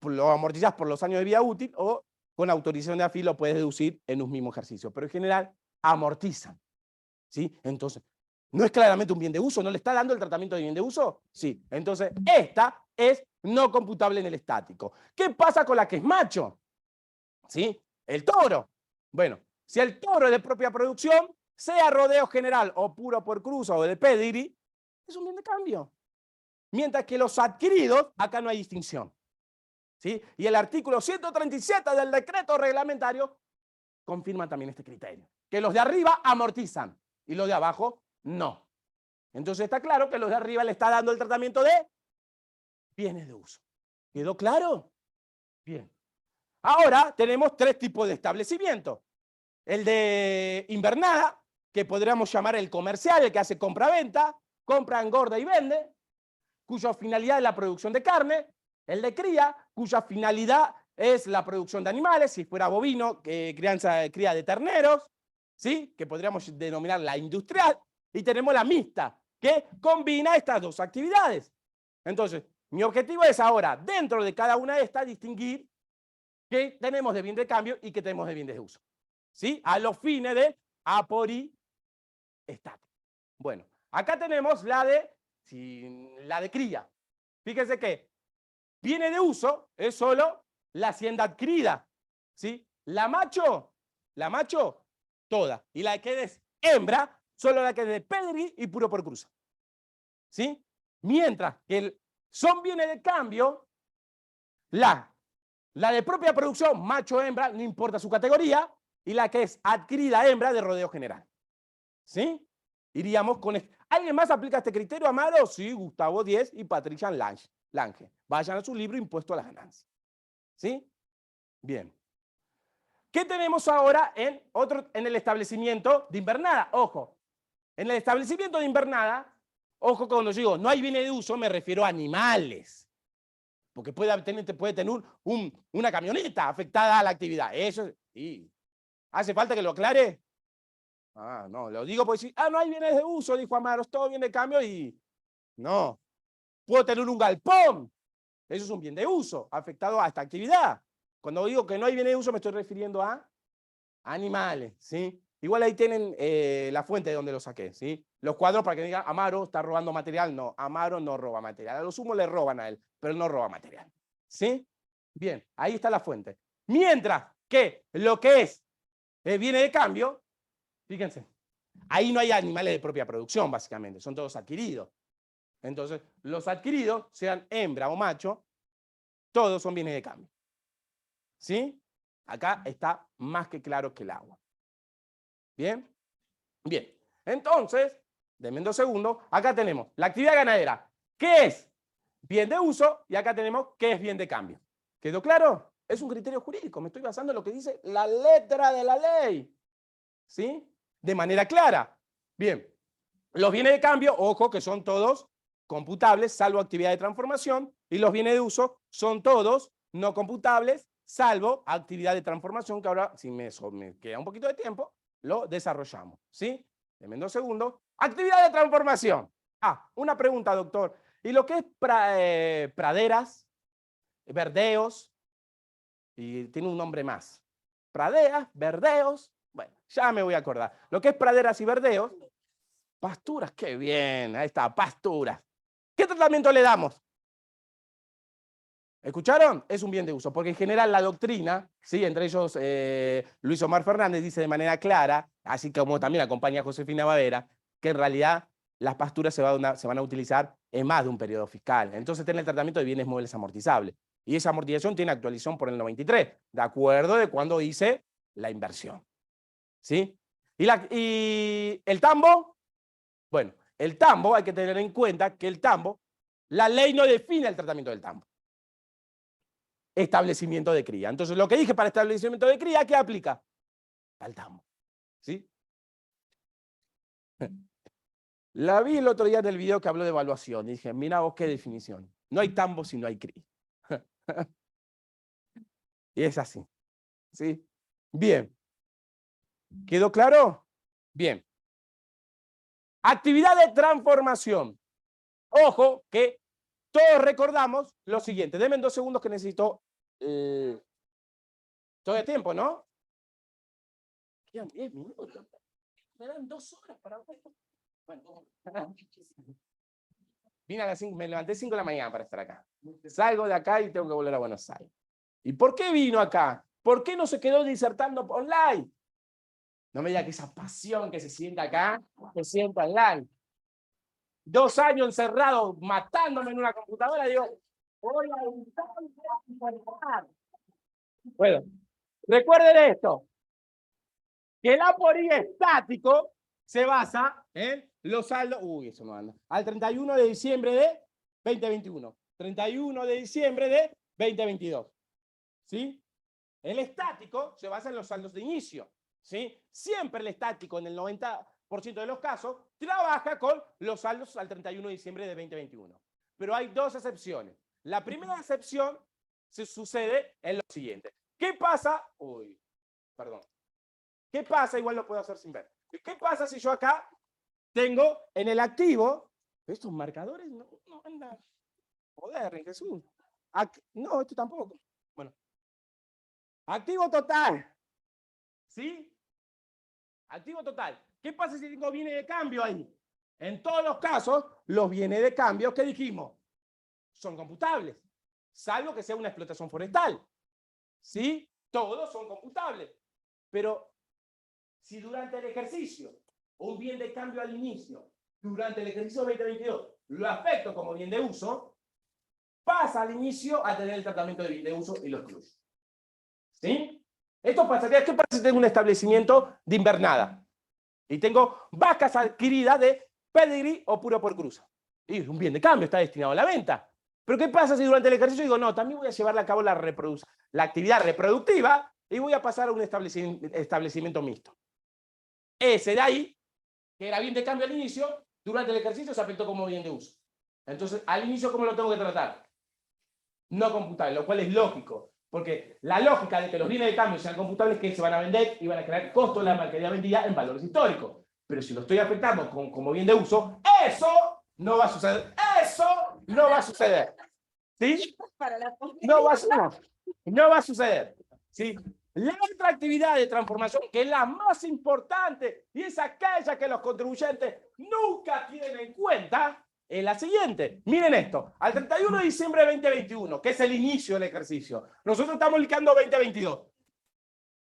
Lo amortizás por los años de vida útil o con autorización de AFIP lo puedes deducir en un mismo ejercicio. Pero en general amortizan. ¿Sí? Entonces, ¿no es claramente un bien de uso? ¿No le está dando el tratamiento de bien de uso? Sí. Entonces, esta es no computable en el estático. ¿Qué pasa con la que es macho? ¿Sí? El toro. Bueno, si el toro es de propia producción, sea rodeo general o puro por cruza o de pedigree, es un bien de cambio. Mientras que los adquiridos, acá no hay distinción. ¿Sí? Y el artículo 137 del decreto reglamentario confirma también este criterio. Que los de arriba amortizan y los de abajo no. Entonces está claro que los de arriba le está dando el tratamiento de bienes de uso. ¿Quedó claro? Bien. Ahora tenemos tres tipos de establecimiento. El de invernada, que podríamos llamar el comercial, el que hace compra-venta, compra, engorda y vende, cuya finalidad es la producción de carne. El de cría, cuya finalidad es la producción de animales, si fuera bovino, cría de terneros, ¿sí? Que podríamos denominar la industrial. Y tenemos la mixta, que combina estas dos actividades. Entonces, mi objetivo es ahora, dentro de cada una de estas, distinguir qué tenemos de bien de cambio y qué tenemos de bien de uso. ¿Sí? A los fines de apori estático. Bueno, acá tenemos la de cría. Fíjense que viene de uso es solo la hacienda adquirida. ¿Sí? La macho, toda. Y la que es hembra, solo la que es de pedigree y puro por cruza. ¿Sí? Mientras que son bienes de cambio, la de propia producción, macho-hembra, no importa su categoría, y la que es adquirida hembra de rodeo general. ¿Sí? Iríamos con esto. ¿Alguien más aplica este criterio, Amaro? Sí, Gustavo Díez y Patricia Lange. Vayan a su libro Impuesto a las Ganancias. ¿Sí? Bien. ¿Qué tenemos ahora en el establecimiento de invernada? Ojo, en el establecimiento de invernada, ojo, cuando digo no hay bienes de uso, me refiero a animales. Porque puede tener una camioneta afectada a la actividad. Eso, sí. ¿Hace falta que lo aclare? No, lo digo porque si, no hay bienes de uso, dijo Amaro, todo bien de cambio y no. Puedo tener un galpón, eso es un bien de uso, afectado a esta actividad. Cuando digo que no hay bienes de uso me estoy refiriendo a animales, ¿sí? Igual ahí tienen la fuente de donde lo saqué, ¿sí? Los cuadros para que digan, Amaro está robando material. No, Amaro no roba material. A lo sumo le roban a él, pero él no roba material, ¿sí? Bien, ahí está la fuente. Mientras que lo que es viene de cambio, fíjense, ahí no hay animales de propia producción, básicamente, son todos adquiridos. Entonces, los adquiridos, sean hembra o macho, todos son bienes de cambio. ¿Sí? Acá está más que claro que el agua. ¿Bien? Bien. Entonces, denme 2 segundos, acá tenemos la actividad ganadera, ¿qué es bien de uso? Y acá tenemos qué es bien de cambio. ¿Quedó claro? Es un criterio jurídico, me estoy basando en lo que dice la letra de la ley. ¿Sí? De manera clara. Bien. Los bienes de cambio, ojo, que son todos computables, salvo actividad de transformación, y los bienes de uso son todos no computables, salvo actividad de transformación, que ahora, si me queda un poquito de tiempo, lo desarrollamos. ¿Sí? Denme 2 segundos. Actividad de transformación. Una pregunta, doctor. ¿Y lo que es praderas, verdeos, y tiene un nombre más? Praderas, verdeos, bueno, ya me voy a acordar. Lo que es praderas y verdeos, pasturas, qué bien, ahí está, pasturas. ¿Qué tratamiento le damos? ¿Escucharon? Es un bien de uso, porque en general la doctrina, ¿sí? Entre ellos Luis Omar Fernández dice de manera clara, así como también acompaña a Josefina Bavera, que en realidad las pasturas se van a utilizar en más de un periodo fiscal. Entonces tiene el tratamiento de bienes muebles amortizables. Y esa amortización tiene actualización por el 93, de acuerdo de cuando hice la inversión. ¿Sí? ¿Y el tambo? Bueno, el tambo, hay que tener en cuenta que el tambo, la ley no define el tratamiento del tambo. Establecimiento de cría. Entonces, lo que dije para establecimiento de cría, ¿qué aplica? Al tambo. ¿Sí? La vi el otro día en el video que habló de evaluación y dije, mira vos qué definición. No hay tambo si no hay cría. Y es así. ¿Sí? Bien. ¿Quedó claro? Bien. Actividad de transformación. Ojo que todos recordamos lo siguiente. Denme 2 segundos que necesito todo el tiempo, ¿no? Quedan 10 minutos. Me dan 2 horas para ver. Bueno, vine a las 5, me levanté 5 de la mañana para estar acá. Salgo de acá y tengo que volver a Buenos Aires. ¿Y por qué vino acá? ¿Por qué no se quedó disertando online? No me diga que esa pasión que se sienta acá, se sienta online. 2 años encerrado, matándome en una computadora, digo, voy a intentar. Bueno, recuerden esto, que el APORI estático se basa en los saldos, eso no anda, al 31 de diciembre de 2021, 31 de diciembre de 2022, ¿sí? El estático se basa en los saldos de inicio, ¿sí? Siempre el estático, en el 90% de los casos, trabaja con los saldos al 31 de diciembre de 2021. Pero hay 2 excepciones. La primera excepción se sucede en lo siguiente. ¿Qué pasa? ¿Qué pasa? Igual lo puedo hacer sin ver. ¿Qué pasa si yo acá tengo en el activo, estos marcadores no andan, joder, Jesús. No, esto tampoco. Bueno, activo total. ¿Sí? Activo total. ¿Qué pasa si tengo bienes de cambio ahí? En todos los casos, los bienes de cambio, ¿qué dijimos? Son computables, salvo que sea una explotación forestal. ¿Sí? Todos son computables. Pero si durante el ejercicio, un bien de cambio al inicio, durante el ejercicio 2022, lo afecto como bien de uso, pasa al inicio a tener el tratamiento de bien de uso y lo excluyo. ¿Sí? Esto pasaría, ¿qué pasa si tengo un establecimiento de invernada? Y tengo vacas adquiridas de pedigree o puro por cruza. Y un bien de cambio, está destinado a la venta. Pero ¿qué pasa si durante el ejercicio digo, no, también voy a llevarle a cabo la actividad reproductiva y voy a pasar a un establecimiento mixto? Ese de ahí, que era bien de cambio al inicio, durante el ejercicio se afectó como bien de uso. Entonces, al inicio, ¿cómo lo tengo que tratar? No computable, lo cual es lógico. Porque la lógica de que los bienes de cambio sean computables es que se van a vender y van a crear costo de la mercadería vendida en valores históricos. Pero si lo estoy afectando como bien de uso, eso no va a suceder. Eso no va a suceder. ¿Sí? No va a suceder. No va a suceder. ¿Sí? La otra actividad de transformación, que es la más importante y es aquella que los contribuyentes nunca tienen en cuenta, es la siguiente. Miren esto. Al 31 de diciembre de 2021, que es el inicio del ejercicio, nosotros estamos aplicando 2022.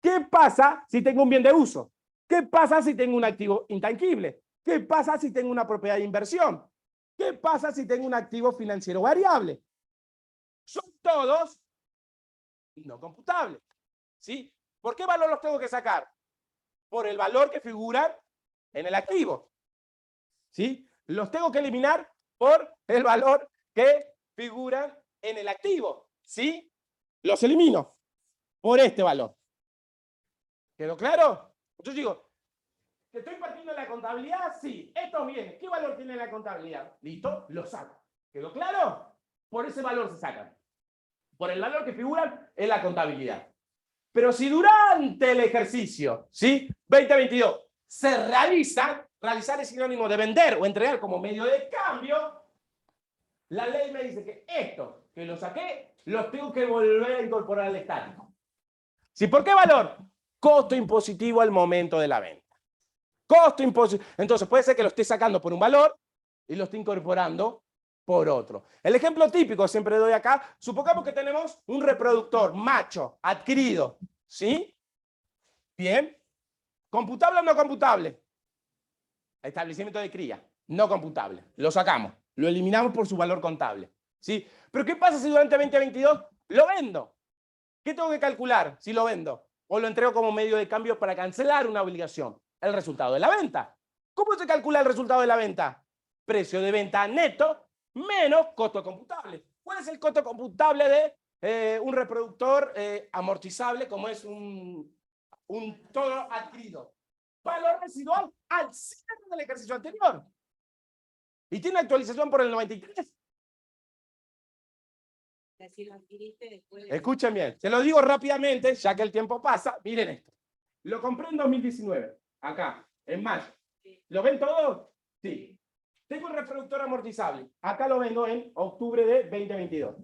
¿Qué pasa si tengo un bien de uso? ¿Qué pasa si tengo un activo intangible? ¿Qué pasa si tengo una propiedad de inversión? ¿Qué pasa si tengo un activo financiero variable? Son todos no computables. ¿Sí? ¿Por qué valor los tengo que sacar? Por el valor que figuran en el activo. ¿Sí? Los tengo que eliminar por el valor que figuran en el activo. ¿Sí? Los elimino por este valor. ¿Quedó claro? Entonces digo, ¿te estoy partiendo de la contabilidad? Sí. Estos bienes, ¿qué valor tiene la contabilidad? Listo, lo saco. ¿Quedó claro? Por ese valor se sacan. Por el valor que figuran en la contabilidad. Pero si durante el ejercicio, ¿sí? 2022, se realizar es sinónimo de vender o entregar como medio de cambio, la ley me dice que esto que lo saqué, los tengo que volver a incorporar al estático. ¿Sí? ¿Por qué valor? Costo impositivo al momento de la venta. Costo impositivo. Entonces puede ser que lo esté sacando por un valor y lo esté incorporando por otro. El ejemplo típico siempre doy acá, supongamos que tenemos un reproductor macho adquirido, ¿sí? Bien. ¿Computable o no computable? Establecimiento de cría, no computable. Lo sacamos, lo eliminamos por su valor contable, ¿sí? Pero ¿qué pasa si durante 2022 lo vendo? ¿Qué tengo que calcular si lo vendo? O lo entrego como medio de cambio para cancelar una obligación. El resultado de la venta. ¿Cómo se calcula el resultado de la venta? Precio de venta neto menos costo computable. ¿Cuál es el costo computable de un reproductor amortizable como es un todo adquirido? Valor residual al cierre del ejercicio anterior. Y tiene actualización por el 93. Si lo adquiriste después de... Escuchen bien, se lo digo rápidamente, ya que el tiempo pasa. Miren esto. Lo compré en 2019, acá, en mayo. ¿Lo ven todos? Sí. Tengo el reproductor amortizable. Acá lo vendo en octubre de 2022.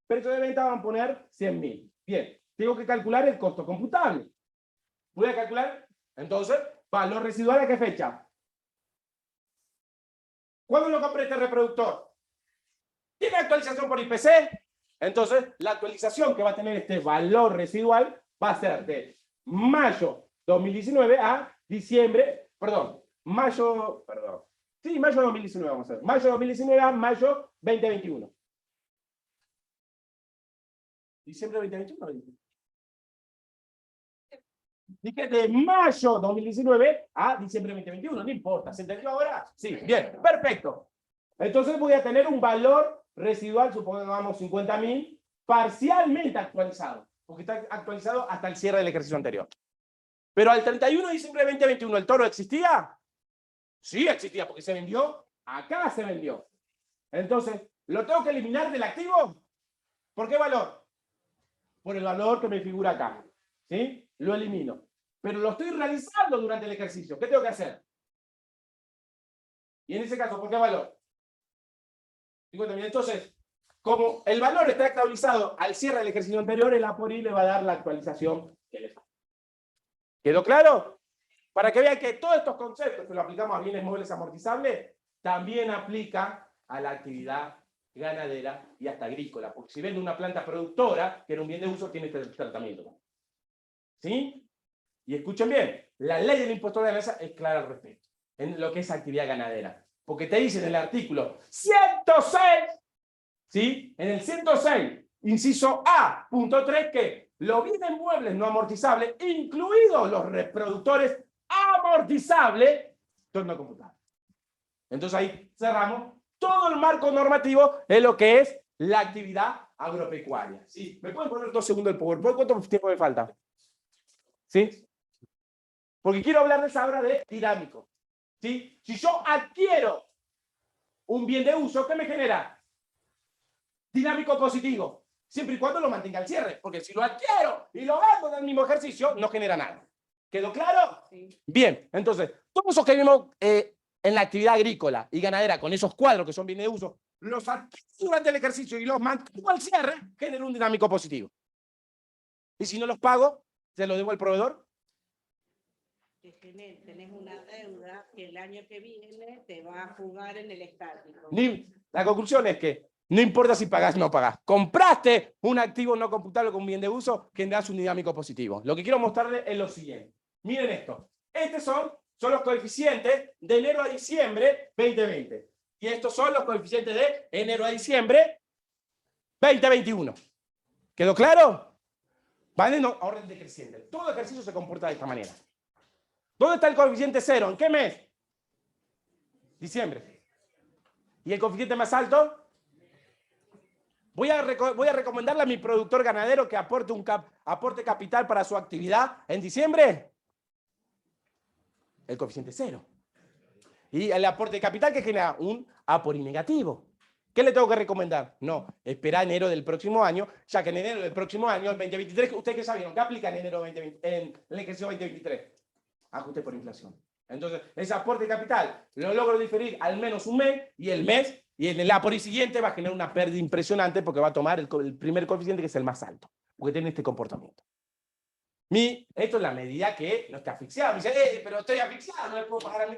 Precio de venta van a poner 100.000. Bien, tengo que calcular el costo computable. Voy a calcular, entonces, valor residual ¿a qué fecha? ¿Cuándo lo compré este reproductor? ¿Tiene actualización por IPC? Entonces, la actualización que va a tener este valor residual va a ser de mayo 2019 a diciembre, mayo 2019 vamos a ver. Mayo 2019 a mayo 2021. ¿Diciembre 2021? Dije de mayo 2019 a diciembre 2021, no importa. ¿Se entendió ahora? Sí, bien, perfecto. Entonces voy a tener un valor residual, supongamos 50.000, parcialmente actualizado, porque está actualizado hasta el cierre del ejercicio anterior. Pero al 31 de diciembre de 2021, ¿el toro existía? Sí existía, porque se vendió, acá se vendió. Entonces, ¿lo tengo que eliminar del activo? ¿Por qué valor? Por el valor que me figura acá. ¿Sí? Lo elimino. Pero lo estoy realizando durante el ejercicio. ¿Qué tengo que hacer? Y en ese caso, ¿por qué valor? 50.000. Entonces, como el valor está actualizado al cierre del ejercicio anterior, el APORI le va a dar la actualización que le falta. ¿Quedó claro? Para que vean que todos estos conceptos que lo aplicamos a bienes móviles amortizables, también aplica a la actividad ganadera y hasta agrícola. Porque si vende una planta productora, que era un bien de uso, tiene este tratamiento. ¿Sí? Y escuchen bien, la ley del impuesto de la ganancia es clara al respecto, en lo que es actividad ganadera. Porque te dice en el artículo 106, ¿sí? En el 106, inciso A, punto 3, que los bienes muebles no amortizables, incluidos los reproductores amortizables, son no computables. Entonces ahí cerramos todo el marco normativo en lo que es la actividad agropecuaria. ¿Sí? ¿Me pueden poner 2 segundos el PowerPoint? ¿Cuánto tiempo me falta? ¿Sí? Porque quiero hablarles ahora de dinámico. ¿Sí? Si yo adquiero un bien de uso, ¿qué me genera? Dinámico positivo. siempre y cuando lo mantenga al cierre, porque si lo adquiero y lo vendo en el mismo ejercicio, no genera nada. ¿Quedó claro? Sí. Bien, entonces, todos esos que vimos en la actividad agrícola y ganadera, con esos cuadros que son bienes de uso, los adquiero durante el ejercicio y los mantengo al cierre, genera un dinámico positivo. Y si no los pago, se los debo al proveedor. Tenés una deuda que el año que viene te va a jugar en el estático. La conclusión es que no importa si pagás o no pagás. Compraste un activo no computable con un bien de uso, generas un dinámico positivo. Lo que quiero mostrarles es lo siguiente. Miren esto. Estos son los coeficientes de enero a diciembre 2020. Y estos son los coeficientes de enero a diciembre 2021. ¿Quedó claro? Van en orden decreciente. Todo ejercicio se comporta de esta manera. ¿Dónde está el coeficiente cero? ¿En qué mes? Diciembre. ¿Y el coeficiente más alto? Voy a recomendarle a mi productor ganadero que aporte capital para su actividad en diciembre. El coeficiente cero. Y el aporte de capital que genera un APORI negativo. ¿Qué le tengo que recomendar? No, espera enero del próximo año, ya que en enero del próximo año, el 2023, ¿ustedes qué sabieron? ¿Qué aplica en enero 2020, en el ejercicio 2023? Ajuste por inflación. Entonces, ese aporte de capital lo logro diferir al menos un mes, y en el APORI siguiente va a generar una pérdida impresionante porque va a tomar el primer coeficiente, que es el más alto, porque tiene este comportamiento. Esto es la medida que no está asfixiado. Me dice, pero estoy asfixiado, no le puedo pagar a mí.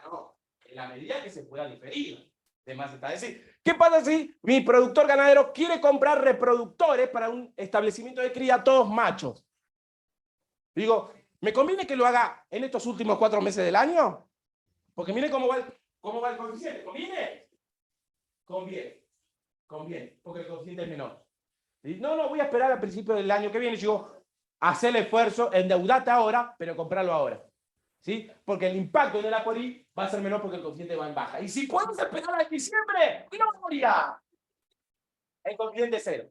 No, en la medida que se pueda diferir. De más está decir, ¿qué pasa si mi productor ganadero quiere comprar reproductores para un establecimiento de cría todos machos? Digo, ¿me conviene que lo haga en estos últimos 4 meses del año? Porque miren cómo va el coeficiente. ¿Conviene? Conviene, porque el coeficiente es menor. Y no, voy a esperar al principio del año que viene. Digo, hacer el esfuerzo, endeudate ahora, pero comprarlo ahora. ¿Sí? Porque el impacto en el APORI va a ser menor porque el coeficiente va en baja. Y si puedes esperar a diciembre, ¡gloria! El coeficiente es cero.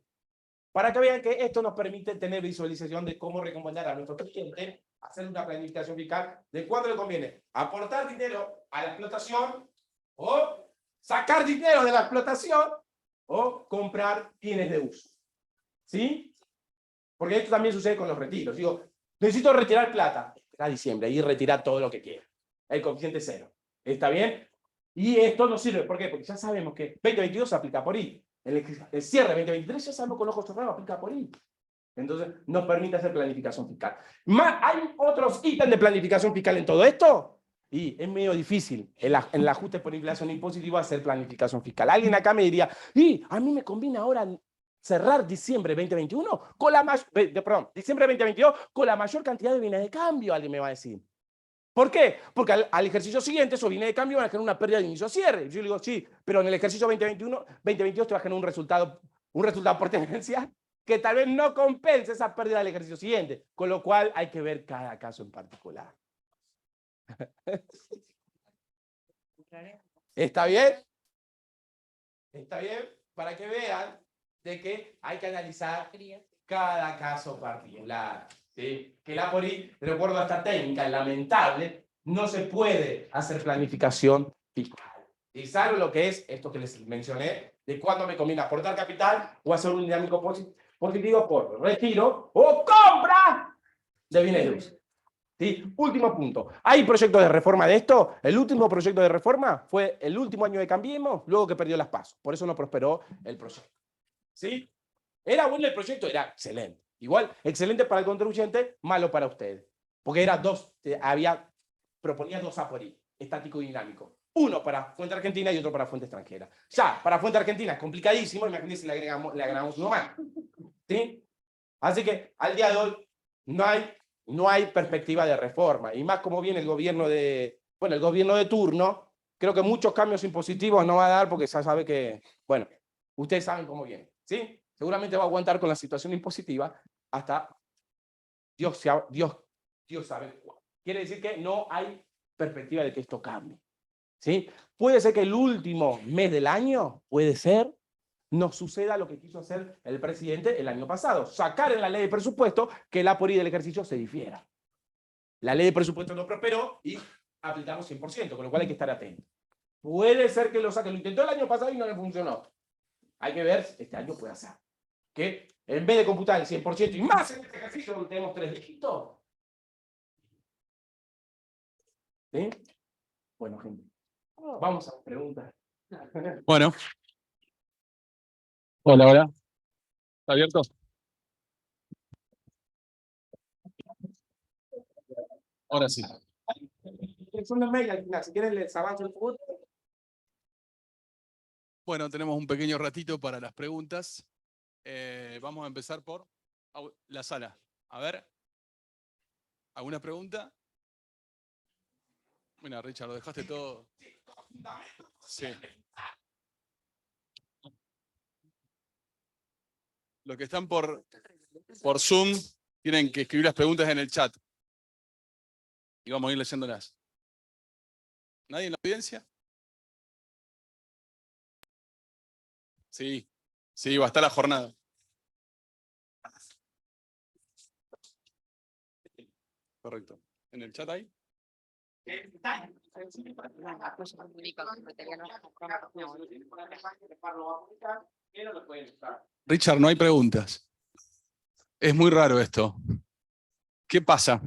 Para que vean que esto nos permite tener visualización de cómo recomendar a nuestro cliente hacer una planificación fiscal de cuándo le conviene aportar dinero a la explotación, o sacar dinero de la explotación, o comprar bienes de uso. ¿Sí? Porque esto también sucede con los retiros. Digo, necesito retirar plata. A diciembre, y retirar todo lo que quiera. El coeficiente es cero. ¿Está bien? Y esto nos sirve. ¿Por qué? Porque ya sabemos que 2022 se aplica por I. El cierre 2023 ya sabemos con ojos cerrados aplica por I. Entonces, nos permite hacer planificación fiscal. ¿Hay otros ítems de planificación fiscal en todo esto? Y es medio difícil el ajuste por inflación impositiva hacer planificación fiscal. Alguien acá me diría, a mí me conviene ahora cerrar diciembre 2021 diciembre 2022 con la mayor cantidad de bienes de cambio, alguien me va a decir. ¿Por qué? Porque al ejercicio siguiente esos bienes de cambio van a generar una pérdida de inicio a cierre. Yo le digo, sí, pero en el ejercicio 2022 te va a generar un resultado por tenencia que tal vez no compense esa pérdida del ejercicio siguiente, con lo cual hay que ver cada caso en particular. ¿Está bien? ¿Está bien? Para que vean de que hay que analizar cada caso particular. ¿Sí? Que el APORI, de acuerdo a esta técnica lamentable, no se puede hacer planificación fiscal. Y salvo lo que es esto que les mencioné, de cuándo me conviene aportar capital o hacer un dinámico positivo por retiro o compra de bienes de uso. ¿Sí? Último punto. ¿Hay proyectos de reforma de esto? El último proyecto de reforma fue el último año de Cambiemos, luego que perdió las PASO. Por eso no prosperó el proyecto. ¿Sí? ¿Era bueno el proyecto? Era excelente. Igual, excelente para el contribuyente, malo para ustedes. Porque proponía 2 APORI, estático y dinámico. Uno para fuente argentina y otro para fuente extranjera. Ya, para fuente argentina es complicadísimo, imagínense si le agregamos uno más. ¿Sí? Así que, al día de hoy, no hay perspectiva de reforma. Y más como viene el gobierno de turno, creo que muchos cambios impositivos no va a dar porque ya sabe que, bueno, ustedes saben cómo viene. ¿Sí? Seguramente va a aguantar con la situación impositiva hasta Dios sabe cuándo. Quiere decir que no hay perspectiva de que esto cambie. ¿Sí? Puede ser que el último mes del año, nos suceda lo que quiso hacer el presidente el año pasado, sacar en la ley de presupuesto que el APORI del ejercicio se difiera. La ley de presupuesto no prosperó y aplicamos 100%, con lo cual hay que estar atento. Puede ser que lo saque, lo intentó el año pasado y no le funcionó. Hay que ver si este año puede hacer. que en vez de computar el 100% y más en este ejercicio donde tenemos 3 dígitos. ¿Sí? Bueno, gente, vamos a las preguntas. Bueno. Hola, hola. ¿Está abierto? Ahora sí. Son las mail al final, si quieren les avanzo el futuro. Bueno, tenemos un pequeño ratito para las preguntas. Vamos a empezar por la sala. A ver. ¿Alguna pregunta? Mira, Richard, lo dejaste todo. Sí. Los que están por Zoom tienen que escribir las preguntas en el chat. Y vamos a ir leyéndolas. ¿Nadie en la audiencia? Sí, sí, va a estar la jornada. Correcto. ¿En el chat hay? Richard, no hay preguntas. Es muy raro esto. ¿Qué pasa?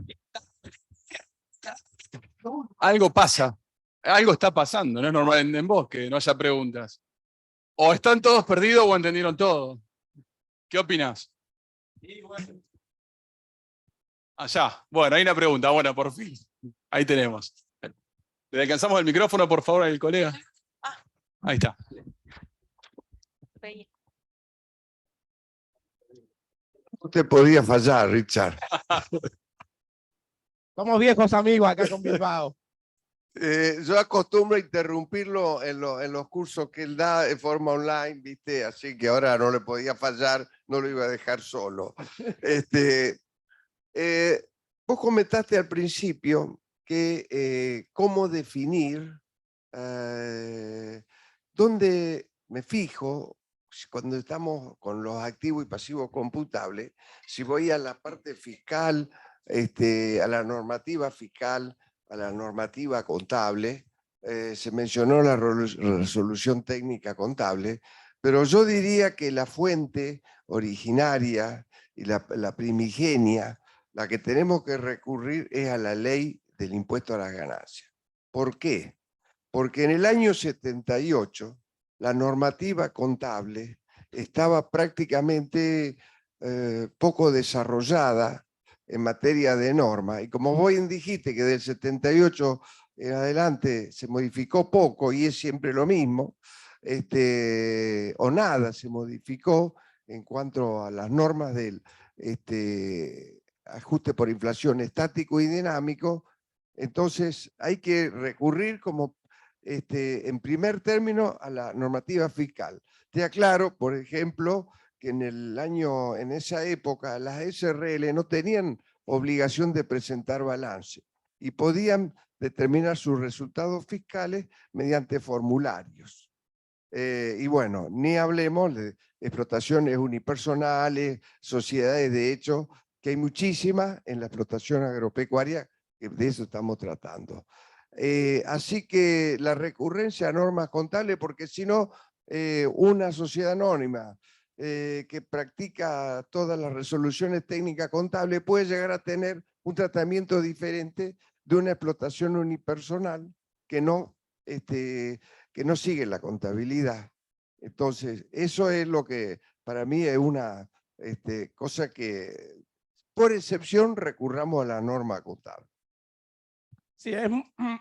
Algo pasa. Algo está pasando. No es normal en vos que no haya preguntas. O están todos perdidos o entendieron todo. ¿Qué opinas? Allá. Bueno, hay una pregunta. Bueno, por fin. Ahí tenemos. ¿Le alcanzamos el micrófono, por favor, al colega? Ahí está. No te podía fallar, Richard. Somos viejos amigos acá con Bilbao. Yo acostumbro a interrumpirlo en los cursos que él da de forma online, ¿viste? Así que ahora no le podía fallar, no lo iba a dejar solo. Vos comentaste al principio que cómo definir dónde me fijo cuando estamos con los activos y pasivos computables, si voy a la parte fiscal, a la normativa fiscal, a la normativa contable, se mencionó la resolución técnica contable, pero yo diría que la fuente originaria y la primigenia, la que tenemos que recurrir es a la ley del impuesto a las ganancias. ¿Por qué? Porque en el año 78 la normativa contable estaba prácticamente poco desarrollada en materia de norma, y como vos bien dijiste que del 78 en adelante se modificó poco y es siempre lo mismo, o nada se modificó en cuanto a las normas del ajuste por inflación estático y dinámico, entonces hay que recurrir como en primer término a la normativa fiscal. Te aclaro, por ejemplo, que en esa época las SRL no tenían obligación de presentar balance y podían determinar sus resultados fiscales mediante formularios. Y bueno, ni hablemos de explotaciones unipersonales, sociedades de hecho, que hay muchísimas en la explotación agropecuaria, que de eso estamos tratando. Así que la recurrencia a normas contables, porque si no, una sociedad anónima que practica todas las resoluciones técnicas contables puede llegar a tener un tratamiento diferente de una explotación unipersonal que no sigue la contabilidad. Entonces, eso es lo que para mí es una cosa que, por excepción, recurramos a la norma contable. Sí, es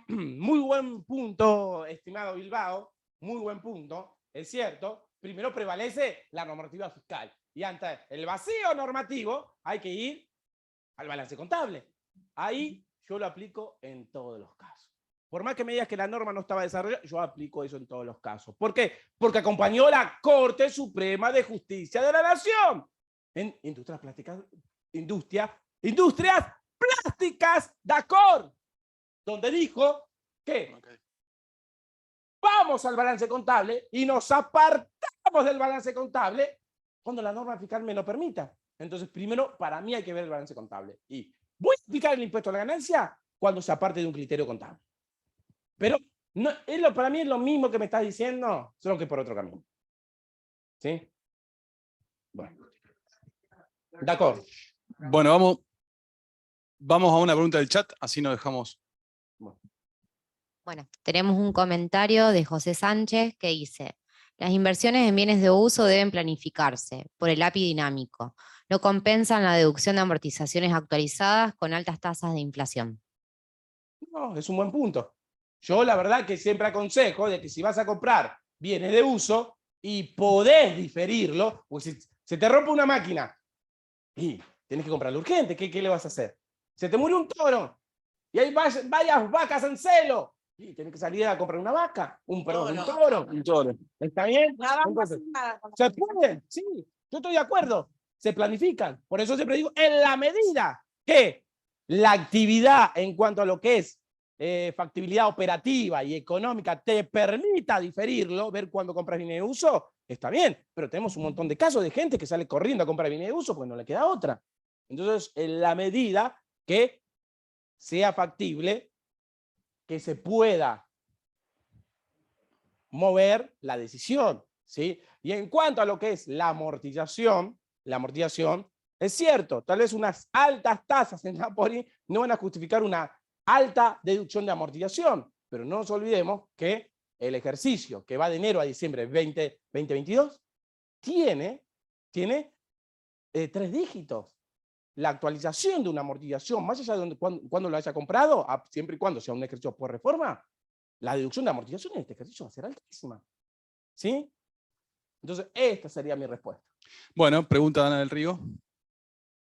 muy buen punto, estimado Bilbao, muy buen punto, es cierto. Primero prevalece la normativa fiscal y ante el vacío normativo hay que ir al balance contable. Ahí yo lo aplico en todos los casos. Por más que me digas que la norma no estaba desarrollada, yo aplico eso en todos los casos. ¿Por qué? Porque acompañó la Corte Suprema de Justicia de la Nación en industrias plásticas, industrias plásticas, ¿de donde dijo que vamos al balance contable y nos apartamos del balance contable cuando la norma fiscal me lo permita. Entonces, primero, para mí hay que ver el balance contable. Y voy a aplicar el impuesto a la ganancia cuando se aparte de un criterio contable. Pero no, para mí es lo mismo que me estás diciendo, solo que por otro camino. ¿Sí? Bueno. De acuerdo. Bueno, vamos a una pregunta del chat, así nos dejamos. Bueno, tenemos un comentario de José Sánchez que dice: las inversiones en bienes de uso deben planificarse por el API dinámico. No compensan la deducción de amortizaciones actualizadas con altas tasas de inflación. No, es un buen punto. Yo la verdad que siempre aconsejo de que si vas a comprar bienes de uso y podés diferirlo, pues si se te rompe una máquina y tenés que comprarlo urgente, ¿qué le vas a hacer? Se te murió un toro y hay varias vacas en celo y tenés que salir a comprar una vaca, un toro. Un toro. ¿Está bien? Nada más Entonces, nada con la se puede, sí, yo estoy de acuerdo. Se planifican. Por eso siempre digo, en la medida que la actividad en cuanto a lo que es factibilidad operativa y económica te permita diferirlo, ver cuándo compras bienes de uso, está bien. Pero tenemos un montón de casos de gente que sale corriendo a comprar bienes de uso porque no le queda otra. Entonces, en la medida que sea factible, que se pueda mover la decisión, ¿sí? Y en cuanto a lo que es la amortización, es cierto, tal vez unas altas tasas en Napoli no van a justificar una alta deducción de amortización, pero no nos olvidemos que el ejercicio que va de enero a diciembre 2022 tiene 3 dígitos. La actualización de una amortización, más allá de cuando lo haya comprado, siempre y cuando sea un ejercicio por reforma, la deducción de amortización en este ejercicio va a ser altísima. ¿Sí? Entonces, esta sería mi respuesta. Bueno, pregunta de Ana del Río.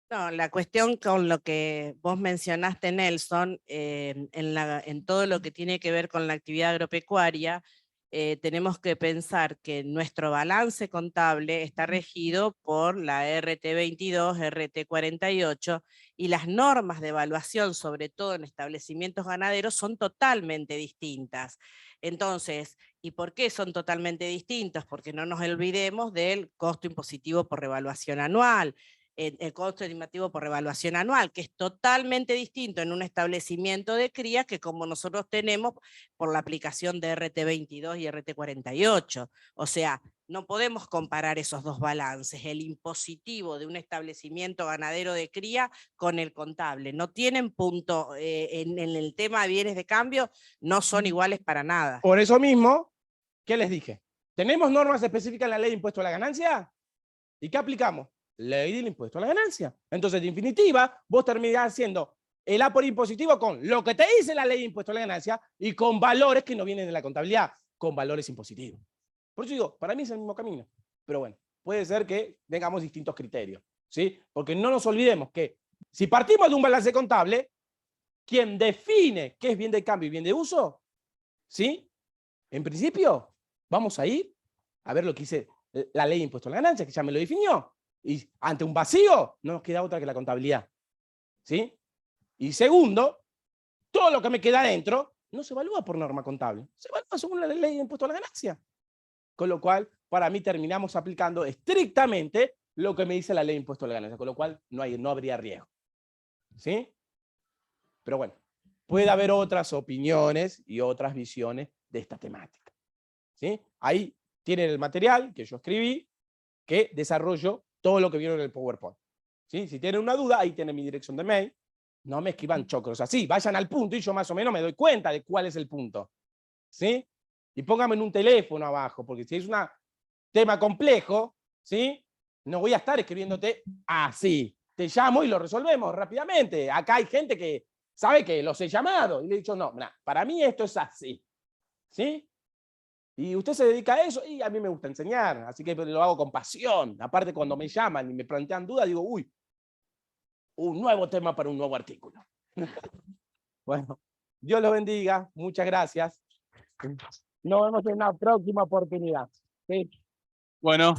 No, la cuestión con lo que vos mencionaste, Nelson, en todo lo que tiene que ver con la actividad agropecuaria, tenemos que pensar que nuestro balance contable está regido por la RT22, RT48, y las normas de evaluación, sobre todo en establecimientos ganaderos, son totalmente distintas. Entonces, ¿y por qué son totalmente distintas? Porque no nos olvidemos del costo impositivo por revaluación anual, el costo estimativo por revaluación anual, que es totalmente distinto en un establecimiento de cría que como nosotros tenemos por la aplicación de RT22 y RT48. O sea, no podemos comparar esos dos balances, el impositivo de un establecimiento ganadero de cría con el contable. No tienen punto, en el tema de bienes de cambio, no son iguales para nada. Por eso mismo, ¿qué les dije? ¿Tenemos normas específicas en la ley de impuesto a la ganancia? ¿Y qué aplicamos? Ley del impuesto a la ganancia. Entonces, de definitiva, vos terminás haciendo el aporte impositivo con lo que te dice la ley de impuesto a la ganancia y con valores que no vienen de la contabilidad, con valores impositivos. Por eso digo, para mí es el mismo camino. Pero bueno, puede ser que tengamos distintos criterios, ¿sí? Porque no nos olvidemos que si partimos de un balance contable, quien define qué es bien de cambio y bien de uso, ¿sí? En principio, vamos a ir a ver lo que dice la ley de impuesto a la ganancia, que ya me lo definió. Y ante un vacío, no nos queda otra que la contabilidad. ¿Sí? Y segundo, todo lo que me queda adentro no se evalúa por norma contable, se evalúa según la ley de impuesto a la ganancia. Con lo cual, para mí terminamos aplicando estrictamente lo que me dice la ley de impuesto a la ganancia, con lo cual no habría riesgo. ¿Sí? Pero bueno, puede haber otras opiniones y otras visiones de esta temática. ¿Sí? Ahí tienen el material que yo escribí, que desarrollo todo lo que vieron en el PowerPoint. ¿Sí? Si tienen una duda, ahí tienen mi dirección de mail. No me escriban chocros así, vayan al punto y yo más o menos me doy cuenta de cuál es el punto. ¿Sí? Y póngame en un teléfono abajo, porque si es un tema complejo, ¿sí? No voy a estar escribiéndote así. Te llamo y lo resolvemos rápidamente. Acá hay gente que sabe que los he llamado y le he dicho, no, para mí esto es así. ¿Sí? Y usted se dedica a eso y a mí me gusta enseñar, así que lo hago con pasión. Aparte, cuando me llaman y me plantean dudas, digo, uy, un nuevo tema para un nuevo artículo. Bueno, Dios los bendiga, muchas gracias. Nos vemos en una próxima oportunidad. ¿Sí? Bueno.